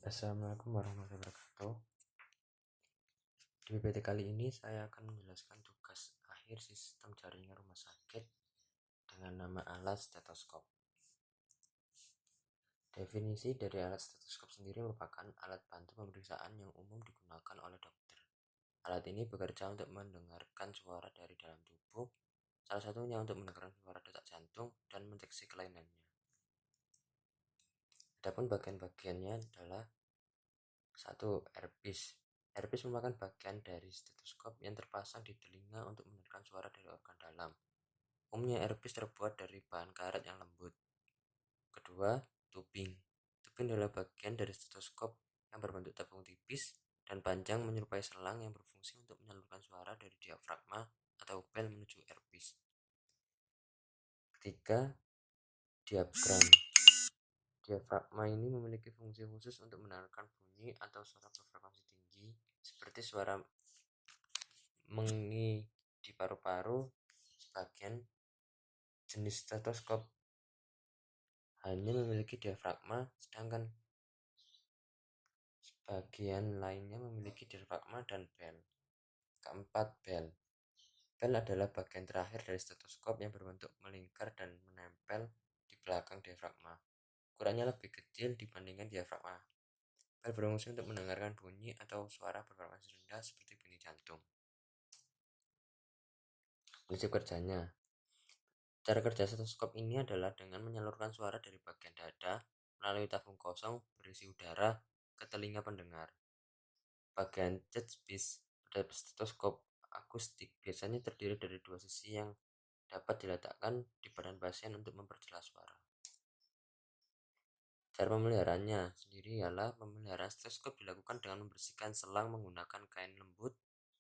Assalamualaikum warahmatullahi wabarakatuh. Di PPT kali ini saya akan menjelaskan tugas akhir sistem jaringan rumah sakit dengan nama alat stetoskop. Definisi dari alat stetoskop sendiri merupakan alat bantu pemeriksaan yang umum digunakan oleh dokter. Alat ini bekerja untuk mendengarkan suara dari dalam tubuh, salah satunya untuk mendengarkan suara detak jantung dan mendeteksi kelainannya. Adapun bagian-bagiannya adalah 1. Earpiece. Earpiece merupakan bagian dari stetoskop yang terpasang di telinga untuk mendengarkan suara dari organ dalam. Umumnya earpiece terbuat dari bahan karet yang lembut. Kedua, tubing. Tubing adalah bagian dari stetoskop yang berbentuk tabung tipis dan panjang menyerupai selang yang berfungsi untuk menyalurkan suara dari diafragma atau bel menuju earpiece. Ketiga, diaphragm. Diafragma ini memiliki fungsi khusus untuk mendengarkan bunyi atau suara berfrekuensi tinggi seperti suara mengi di paru-paru. Sebagian jenis stetoskop hanya memiliki diafragma, sedangkan sebagian lainnya memiliki diafragma dan bel. Keempat, bel. Bel adalah bagian terakhir dari stetoskop yang berbentuk melingkar dan menempel di belakang diafragma. Ukurannya lebih kecil dibandingkan diafragma. Bel berfungsi untuk mendengarkan bunyi atau suara berfrekuensi rendah seperti bunyi jantung. Prinsip kerjanya. Cara kerja stetoskop ini adalah dengan menyalurkan suara dari bagian dada melalui tabung kosong berisi udara ke telinga pendengar. Bagian chestpiece pada stetoskop akustik biasanya terdiri dari dua sisi yang dapat diletakkan di badan pasien untuk memperjelas suara. Cara pemeliharanya sendiri ialah pemeliharaan stetoskop dilakukan dengan membersihkan selang menggunakan kain lembut,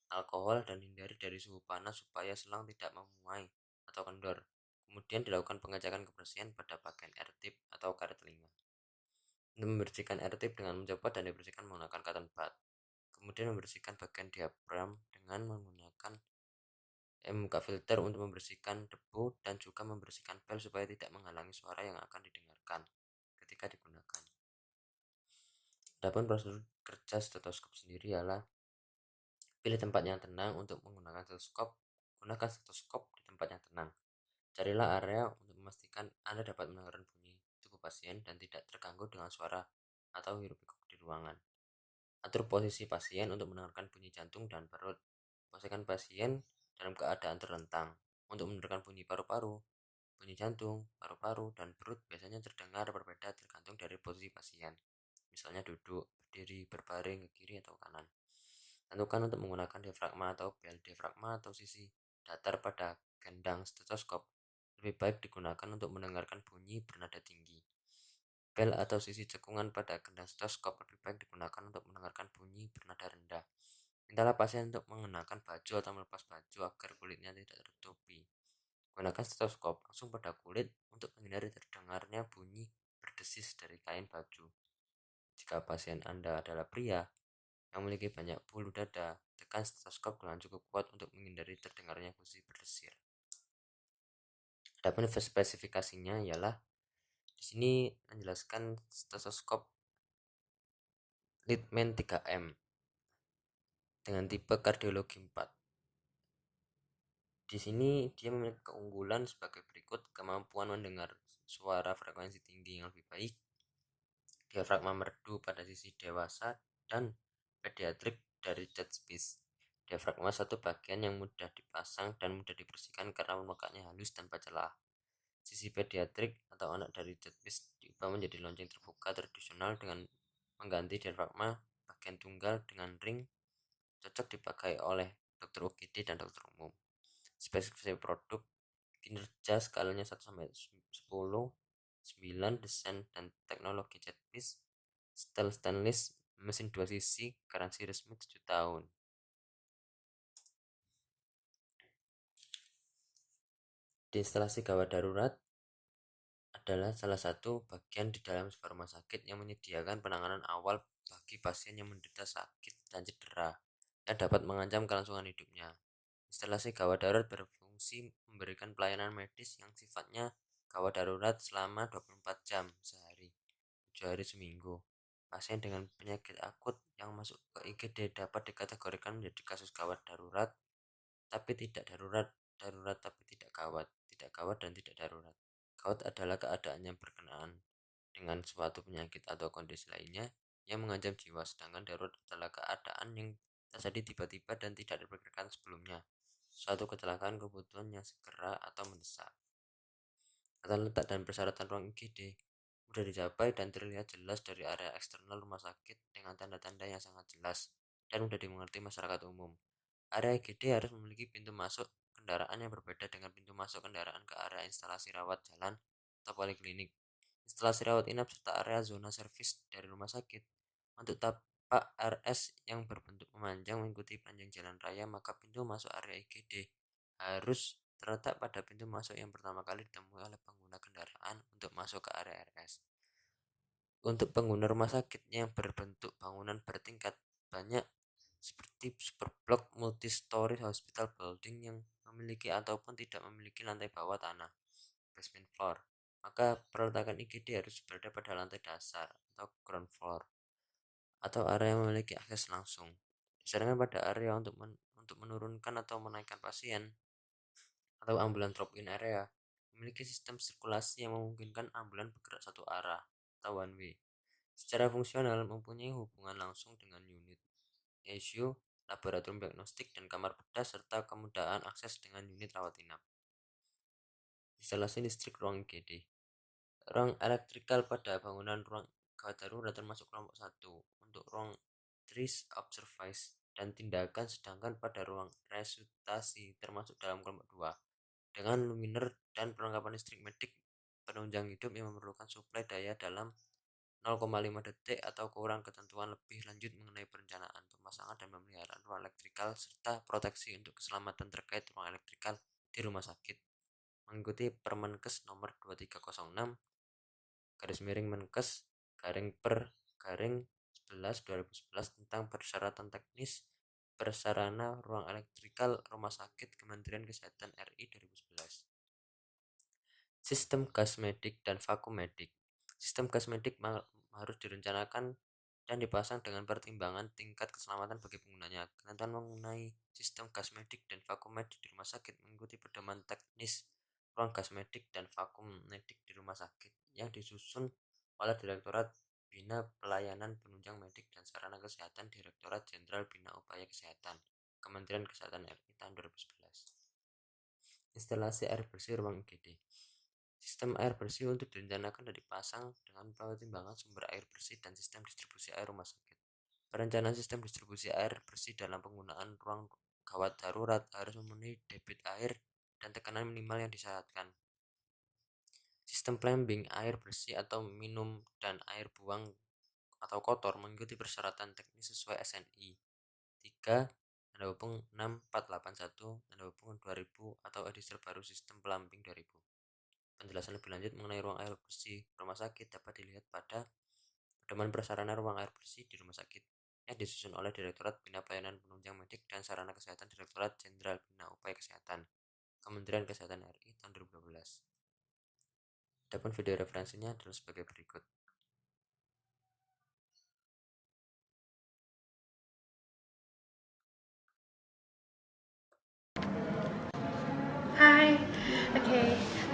alkohol, dan hindari dari suhu panas supaya selang tidak memuai atau kendor. Kemudian dilakukan pengecekan kebersihan pada bagian air tip atau karet telinga. Untuk membersihkan air tip dengan mencopot dan dibersihkan menggunakan cotton bud. Kemudian membersihkan bagian diaphragm dengan menggunakan MK filter untuk membersihkan debu dan juga membersihkan bel supaya tidak menghalangi suara yang akan didengarkan ketika digunakan. Adapun prosedur kerja stetoskop sendiri ialah pilih tempat yang tenang untuk menggunakan stetoskop. Gunakan stetoskop di tempat yang tenang. Carilah area untuk memastikan Anda dapat mendengarkan bunyi tubuh pasien dan tidak terganggu dengan suara atau hiruk-pikuk di ruangan. Atur posisi pasien untuk mendengarkan bunyi jantung dan perut. Posisikan pasien dalam keadaan terlentang. Untuk mendengarkan bunyi paru-paru, bunyi jantung, paru-paru, dan perut biasanya terdengar berbeda tergantung dari posisi pasien. Misalnya duduk, berdiri, berbaring ke kiri atau kanan. Tentukan untuk menggunakan diafragma atau bel. Diafragma atau sisi datar pada gendang stetoskop lebih baik digunakan untuk mendengarkan bunyi bernada tinggi. Bel atau sisi cekungan pada gendang stetoskop lebih baik digunakan untuk mendengarkan bunyi bernada rendah. Mintalah pasien untuk mengenakan baju atau melepas baju agar kulitnya tidak tertutupi. Gunakan stetoskop langsung pada kulit untuk menghindari terdengarnya bunyi berdesis dari kain baju. Jika pasien Anda adalah pria yang memiliki banyak bulu dada, tekan stetoskop dengan cukup kuat untuk menghindari terdengarnya bunyi berdesir. Adapun spesifikasinya ialah di sini menjelaskan stetoskop Littmann 3M dengan tipe kardiologi 4. Di sini dia memiliki keunggulan sebagai berikut: kemampuan mendengar suara frekuensi tinggi yang lebih baik, diafragma merdu pada sisi dewasa dan pediatrik dari chestpiece. Diafragma satu bagian yang mudah dipasang dan mudah dibersihkan karena permukaannya halus tanpa celah. Sisi pediatrik atau anak dari chestpiece diubah menjadi lonceng terbuka tradisional dengan mengganti diafragma bagian tunggal dengan ring, cocok dipakai oleh dokter UGD dan dokter umum. Spesifikasi produk: kinerja skalanya 1-10, 9, desain dan teknologi chestpiece, steel stainless, mesin 2 sisi, garansi resmi 7 tahun. Di instalasi gawat darurat adalah salah satu bagian di dalam sebuah rumah sakit yang menyediakan penanganan awal bagi pasien yang menderita sakit dan cedera yang dapat mengancam kelangsungan hidupnya. Instalasi gawat darurat berfungsi memberikan pelayanan medis yang sifatnya gawat darurat selama 24 jam sehari, 7 hari seminggu. Pasien dengan penyakit akut yang masuk ke IGD dapat dikategorikan menjadi kasus gawat darurat, tapi tidak darurat, darurat tapi tidak gawat dan tidak darurat. Gawat adalah keadaan yang berkenaan dengan suatu penyakit atau kondisi lainnya yang mengancam jiwa, sedangkan darurat adalah keadaan yang terjadi tiba-tiba dan tidak diperkirakan sebelumnya. Suatu kecelakaan kebutuhan yang segera atau mendesak. Tata letak dan persyaratan ruang IGD mudah dicapai dan terlihat jelas dari area eksternal rumah sakit dengan tanda-tanda yang sangat jelas dan mudah dimengerti masyarakat umum. Area IGD harus memiliki pintu masuk kendaraan yang berbeda dengan pintu masuk kendaraan ke area instalasi rawat jalan atau poliklinik, instalasi rawat inap, serta area zona servis dari rumah sakit. Untuk tapak RS yang berbentuk memanjang mengikuti panjang jalan raya, maka pintu masuk area IGD harus terletak pada pintu masuk yang pertama kali ditemui oleh pengguna kendaraan untuk masuk ke area RS. Untuk pengguna rumah sakit yang berbentuk bangunan bertingkat, banyak seperti superblok multi-story hospital building yang memiliki ataupun tidak memiliki lantai bawah tanah, basement floor, maka perletakan IGD harus berada pada lantai dasar atau ground floor atau area yang memiliki akses langsung. Sedangkan pada area untuk menurunkan atau menaikkan pasien atau ambulan drop-in area memiliki sistem sirkulasi yang memungkinkan ambulan bergerak satu arah atau one way. Secara fungsional mempunyai hubungan langsung dengan unit ICU, laboratorium diagnostik, dan kamar bedah, serta kemudahan akses dengan unit rawat inap. Instalasi listrik ruang IGD. Ruang elektrikal pada bangunan ruang gawat darurat termasuk kelompok 1 untuk ruang triage observasi dan tindakan, sedangkan pada ruang resusitasi termasuk dalam kelompok 2 dengan luminer dan perlengkapan listrik medik penunjang hidup yang memerlukan suplai daya dalam 0,5 detik atau kurang. Ketentuan lebih lanjut mengenai perencanaan, pemasangan, dan pemeliharaan ruang elektrikal serta proteksi untuk keselamatan terkait ruang elektrikal di rumah sakit mengikuti Permenkes nomor 2306 Menkes /11 2011 tentang persyaratan teknis prasarana ruang elektrikal rumah sakit Kementerian Kesehatan RI 2011. Sistem gas medik dan vakum medik. Sistem gas medik harus direncanakan dan dipasang dengan pertimbangan tingkat keselamatan bagi penggunanya. Ketentuan mengenai sistem gas medik dan vakum medik di rumah sakit mengikuti pedoman teknis ruang gas medik dan vakum medik di rumah sakit yang disusun oleh Direktorat Bina Pelayanan Penunjang Medik dan Sarana Kesehatan, Direktorat Jenderal Bina Upaya Kesehatan, Kementerian Kesehatan RI tahun 2011. Instalasi air bersih ruang IGD. Sistem air bersih untuk direncanakan dan dipasang dengan pertimbangan sumber air bersih dan sistem distribusi air rumah sakit. Perencanaan sistem distribusi air bersih dalam penggunaan ruang gawat darurat harus memenuhi debit air dan tekanan minimal yang disyaratkan. Sistem plumbing air bersih atau minum dan air buang atau kotor mengikuti persyaratan teknis sesuai SNI 3/6481/2000 atau edisi terbaru sistem plumbing 2000. Penjelasan lebih lanjut mengenai ruang air bersih rumah sakit dapat dilihat pada pedoman prasarana ruang air bersih di rumah sakit yang disusun oleh Direktorat Bina Pelayanan Penunjang Medik dan Sarana Kesehatan, Direktorat Jenderal Bina Upaya Kesehatan, Kementerian Kesehatan RI tahun 2012. Adapun video referensinya adalah sebagai berikut. Hai, oke,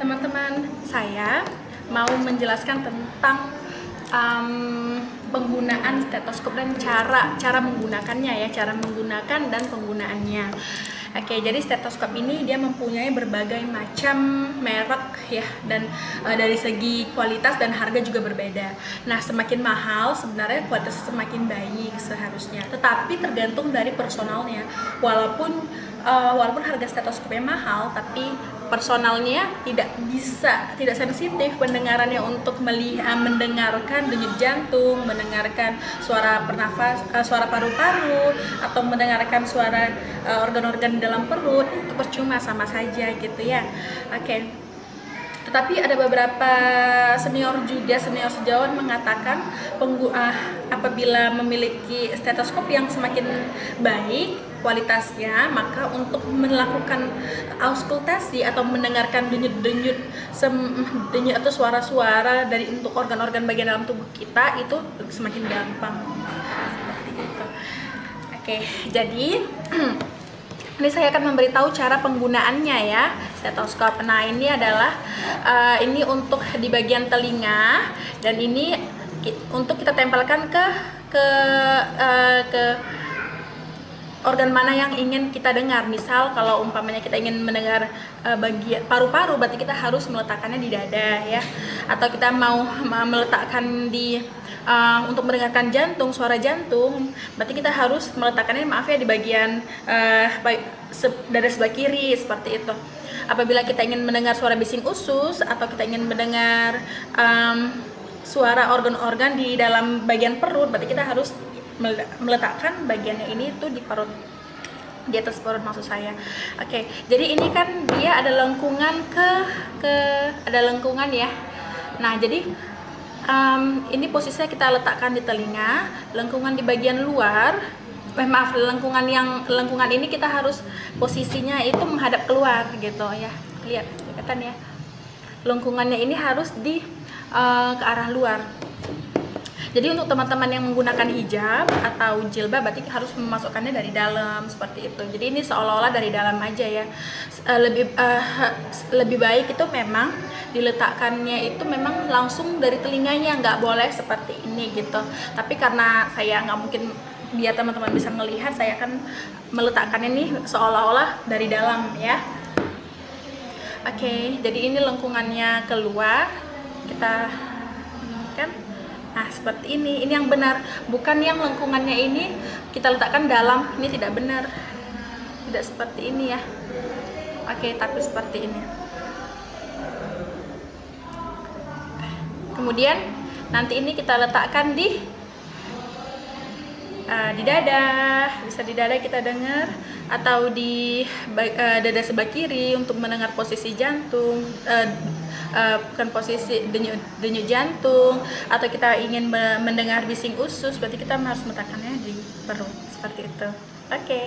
teman-teman, saya mau menjelaskan tentang penggunaan stetoskop dan cara menggunakannya ya, cara menggunakan dan penggunaannya. Oke, jadi stetoskop ini dia mempunyai berbagai macam merek ya, dan dari segi kualitas dan harga juga berbeda. Nah, semakin mahal sebenarnya kualitasnya semakin baik seharusnya, tetapi tergantung dari personalnya. Walaupun harga stetoskopnya mahal, tapi personalnya tidak sensitif pendengarannya untuk mendengarkan denyut jantung, mendengarkan suara suara paru-paru, atau mendengarkan suara organ-organ dalam perut. Itu percuma, sama saja gitu ya. Oke. Tetapi ada beberapa senior sejawat mengatakan apabila memiliki stetoskop yang semakin baik, kualitasnya, maka untuk melakukan auskultasi atau mendengarkan denyut-denyut atau suara-suara dari untuk organ-organ bagian dalam tubuh kita itu semakin gampang. Seperti itu. Oke, jadi ini saya akan memberitahu cara penggunaannya ya, stetoskop. Nah, ini adalah ini untuk di bagian telinga, dan ini untuk kita tempelkan ke organ mana yang ingin kita dengar. Misal kalau umpamanya kita ingin mendengar bagian paru-paru, berarti kita harus meletakkannya di dada ya. Atau kita mau meletakkan di untuk mendengarkan jantung, suara jantung, berarti kita harus meletakkannya di bagian dada sebelah kiri, seperti itu. Apabila kita ingin mendengar suara bising usus atau kita ingin mendengar suara organ-organ di dalam bagian perut, berarti kita harus meletakkan bagiannya ini tuh di perut, di atas perut maksud saya. Oke, jadi ini kan dia ada lengkungan ada lengkungan ya. Nah, jadi ini posisinya kita letakkan di telinga, lengkungan di bagian luar. Lengkungan ini kita harus posisinya itu menghadap keluar gitu ya. Lihat, kelihatan ya. Lengkungannya ini harus ke arah luar. Jadi untuk teman-teman yang menggunakan hijab atau jilbab, berarti harus memasukkannya dari dalam seperti itu. Jadi ini seolah-olah dari dalam aja ya. Lebih baik itu memang diletakkannya itu memang langsung dari telinganya, nggak boleh seperti ini gitu. Tapi karena saya nggak mungkin biar teman-teman bisa melihat, saya akan meletakkannya nih seolah-olah dari dalam ya. Oke, jadi ini lengkungannya keluar, kita kan. Nah, seperti ini yang benar, bukan yang lengkungannya ini kita letakkan dalam, ini tidak benar, tidak seperti ini ya. Oke, tapi seperti ini. Kemudian nanti ini kita letakkan di dada, bisa di dada kita dengar, atau di dada sebelah kiri untuk mendengar posisi jantung, bukan posisi denyut jantung, atau kita ingin mendengar bising usus, berarti kita harus meletakkannya di perut seperti itu. Oke.